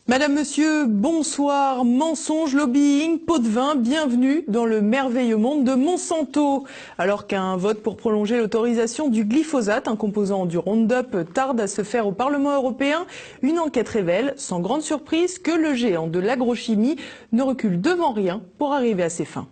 Madame, monsieur, bonsoir. Mensonges, lobbying, pot de vin, bienvenue dans le merveilleux monde de Monsanto. Alors qu'un vote pour prolonger l'autorisation du glyphosate, un composant du Roundup, tarde à se faire au Parlement européen, une enquête révèle, sans grande surprise, que le géant de l'agrochimie ne recule devant rien pour arriver à ses fins.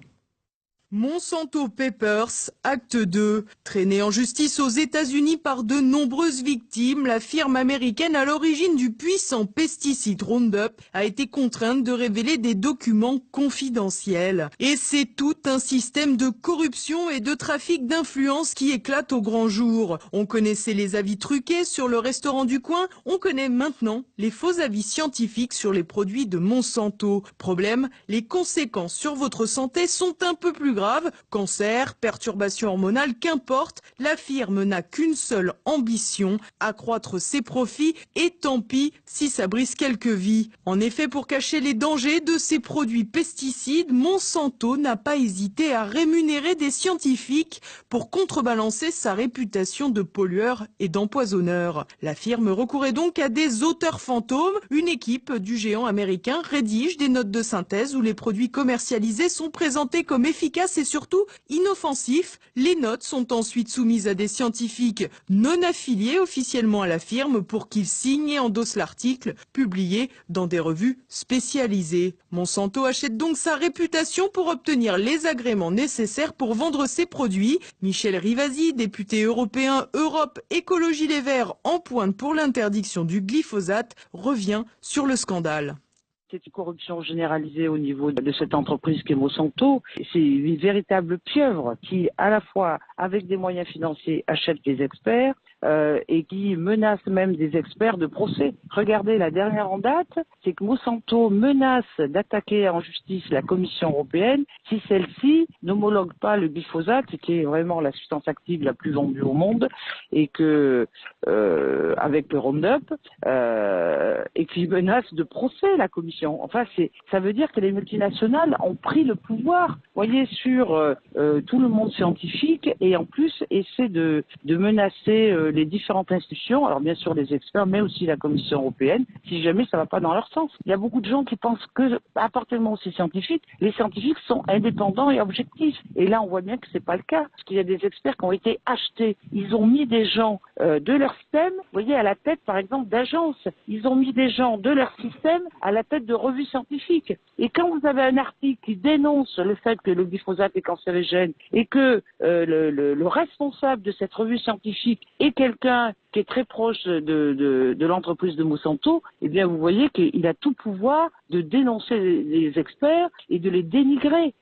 Monsanto Papers, acte 2. Traînée en justice aux États-Unis par de nombreuses victimes, la firme américaine à l'origine du puissant pesticide Roundup a été contrainte de révéler des documents confidentiels. Et c'est tout un système de corruption et de trafic d'influence qui éclate au grand jour. On connaissait les avis truqués sur le restaurant du coin, on connaît maintenant les faux avis scientifiques sur les produits de Monsanto. Problème, les conséquences sur votre santé sont un peu plus graves. Cancer, perturbations hormonales, qu'importe, la firme n'a qu'une seule ambition, accroître ses profits et tant pis si ça brise quelques vies. En effet, pour cacher les dangers de ces produits pesticides, Monsanto n'a pas hésité à rémunérer des scientifiques pour contrebalancer sa réputation de pollueur et d'empoisonneur. La firme recourait donc à des auteurs fantômes. Une équipe du géant américain rédige des notes de synthèse où les produits commercialisés sont présentés comme efficaces et surtout inoffensifs. Les notes sont ensuite soumises à des scientifiques non affiliés officiellement à la firme pour qu'ils signent et endossent l'article, publié dans des revues spécialisées. Monsanto achète donc sa réputation pour obtenir les agréments nécessaires pour vendre ses produits. Michel Rivasi, député européen Europe Écologie Les Verts en pointe pour l'interdiction du glyphosate, revient sur le scandale. C'est une corruption généralisée au niveau de cette entreprise qu'est Monsanto. C'est une véritable pieuvre qui, à la fois, avec des moyens financiers, achète des experts et qui menace même des experts de procès. Regardez, la dernière en date, c'est que Monsanto menace d'attaquer en justice la Commission européenne si celle-ci n'homologue pas le glyphosate, qui est vraiment la substance active la plus vendue au monde, et que avec le Roundup, et qui menace de procès la Commission. Enfin, ça veut dire que les multinationales ont pris le pouvoir, voyez, sur tout le monde scientifique, et en plus essaient de menacer les différentes institutions, alors bien sûr les experts, mais aussi la Commission européenne, si jamais ça ne va pas dans leur sens. Il y a beaucoup de gens qui pensent que, à partir du moment où c'est scientifique, les scientifiques sont indépendants et objectifs. Et là, on voit bien que c'est pas le cas, parce qu'il y a des experts qui ont été achetés. Ils ont mis des gens de leur système, vous voyez, à la tête, par exemple, d'agences. Ils ont mis des gens de leur système à la tête de revues scientifiques. Et quand vous avez un article qui dénonce le fait que le glyphosate est cancérigène et que le responsable de cette revue scientifique est quelqu'un qui est très proche de l'entreprise de Monsanto, eh bien vous voyez qu'il a tout pouvoir de dénoncer les experts et de les dénigrer.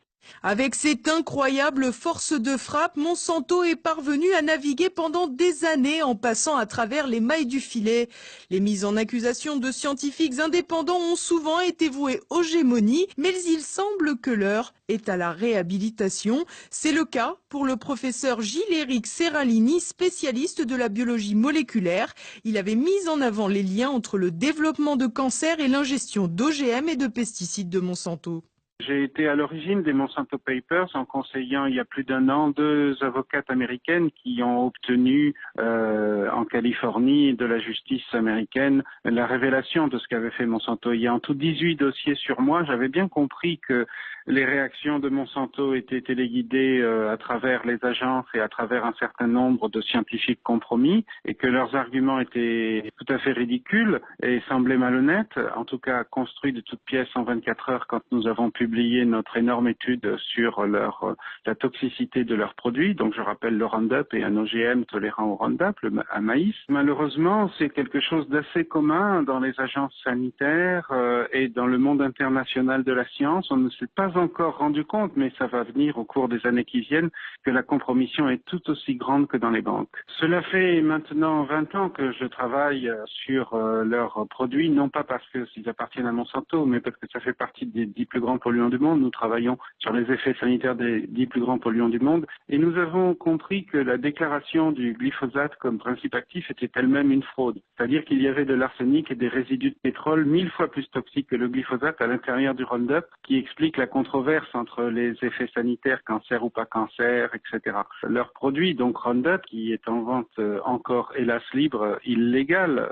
Avec cette incroyable force de frappe, Monsanto est parvenu à naviguer pendant des années en passant à travers les mailles du filet. Les mises en accusation de scientifiques indépendants ont souvent été vouées aux gémonies, mais il semble que l'heure est à la réhabilitation. C'est le cas pour le professeur Gilles-Éric Serralini, spécialiste de la biologie moléculaire. Il avait mis en avant les liens entre le développement de cancer et l'ingestion d'OGM et de pesticides de Monsanto. J'ai été à l'origine des Monsanto Papers en conseillant il y a plus d'1 an 2 avocates américaines qui ont obtenu en Californie de la justice américaine la révélation de ce qu'avait fait Monsanto. Il y a en tout 18 dossiers sur moi. J'avais bien compris que les réactions de Monsanto étaient téléguidées à travers les agences et à travers un certain nombre de scientifiques compromis et que leurs arguments étaient tout à fait ridicules et semblaient malhonnêtes, en tout cas construits de toutes pièces en 24 heures quand nous avons publié notre énorme étude sur la toxicité de leurs produits. Donc je rappelle le Roundup et un OGM tolérant au Roundup, un maïs. Malheureusement, c'est quelque chose d'assez commun dans les agences sanitaires et dans le monde international de la science. On ne s'est pas encore rendu compte, mais ça va venir au cours des années qui viennent, que la compromission est tout aussi grande que dans les banques. Cela fait maintenant 20 ans que je travaille sur leurs produits, non pas parce qu'ils appartiennent à Monsanto, mais parce que ça fait partie des 10 plus grands polluants du monde. Nous travaillons sur les effets sanitaires des 10 plus grands polluants du monde et nous avons compris que la déclaration du glyphosate comme principe actif était elle-même une fraude. C'est-à-dire qu'il y avait de l'arsenic et des résidus de pétrole 1000 fois plus toxiques que le glyphosate à l'intérieur du Roundup, qui explique la controverse entre les effets sanitaires, cancer ou pas cancer, etc. Leur produit, donc Roundup, qui est en vente encore, hélas, libre, illégal,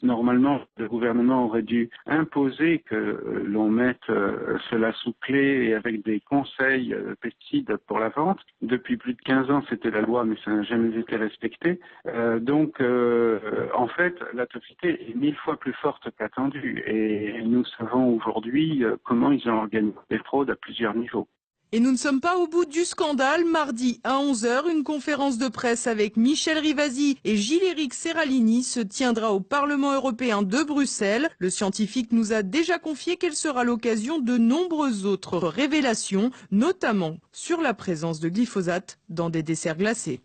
normalement, le gouvernement aurait dû imposer que l'on mette cela sous clé et avec des conseils pesticides pour la vente. Depuis plus de 15 ans, c'était la loi, mais ça n'a jamais été respecté. En fait, la toxicité est 1000 fois plus forte qu'attendue. Et nous savons aujourd'hui comment ils ont organisé les fraudes à plusieurs niveaux. Et nous ne sommes pas au bout du scandale. Mardi à 11 h, une conférence de presse avec Michel Rivasi et Gilles-Éric Serralini se tiendra au Parlement européen de Bruxelles. Le scientifique nous a déjà confié qu'elle sera l'occasion de nombreuses autres révélations, notamment sur la présence de glyphosate dans des desserts glacés.